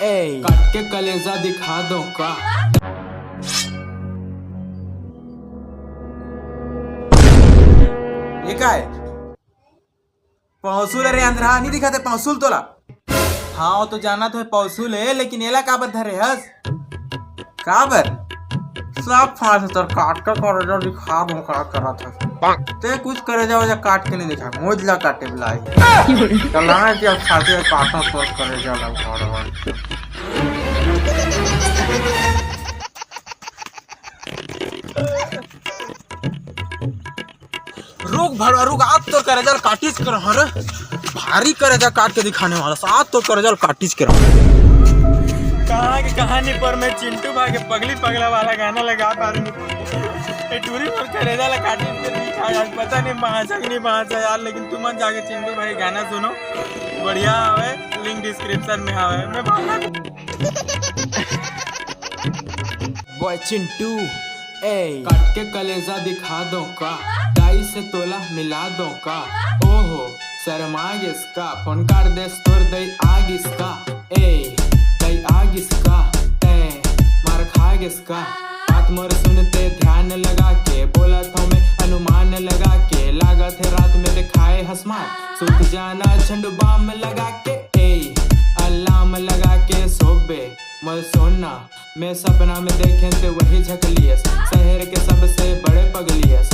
काट के कलेजा दिखा दो का। ये काय पौसूल रे अंधरा नहीं दिखाते पौसूल तोला। हाँ वो तो जाना तो है पौसूल है, लेकिन एला काबर धरे हस काबर सब फांस तर काट कर करेजा दिखा दूं का करा था ते कुछ करेजा वजह काट के नहीं दिखा मोजला काटे बुलाई कलाना के अब खाते काटा पर करेजा लगा रहा। रुक भड़वा रुक आप तो करेजा काटिस कर हर भारी करेजा काट के दिखाने वाला साथ तो करेजा काटिस कर। कहाँ की कहानी पर मैं चिंटू भाई के पगली पगला वाला गाना लगा पा रही हूँ। टूरी पर करेजा ला काटी यार, पता नहीं पहुँचा कि नहीं पहुँचा यार, लेकिन तुम मन जाके चिंटू भाई गाना सुनो, बढ़िया है, लिंक डिस्क्रिप्शन में है। मैं बॉय चिंटू काट के कलेजा दिखा दो का, डाई से तोला मिला दो का। ओहो शर्मा इसका फोन कर दे तोर दई आग इसका। दई आग इसका ते मार खाग इसका। बात मोर सुनते ध्यान लगा के बोला था मैं अनुमान लगा के। लागत है रात में दिखाए हसमान सुत जाना झंडू बाम लगा के। अलार्म लगा के सोबे मल सोना मैं सपना में देखे थे वही झकलियस। शहर के सबसे बड़े पगलियस।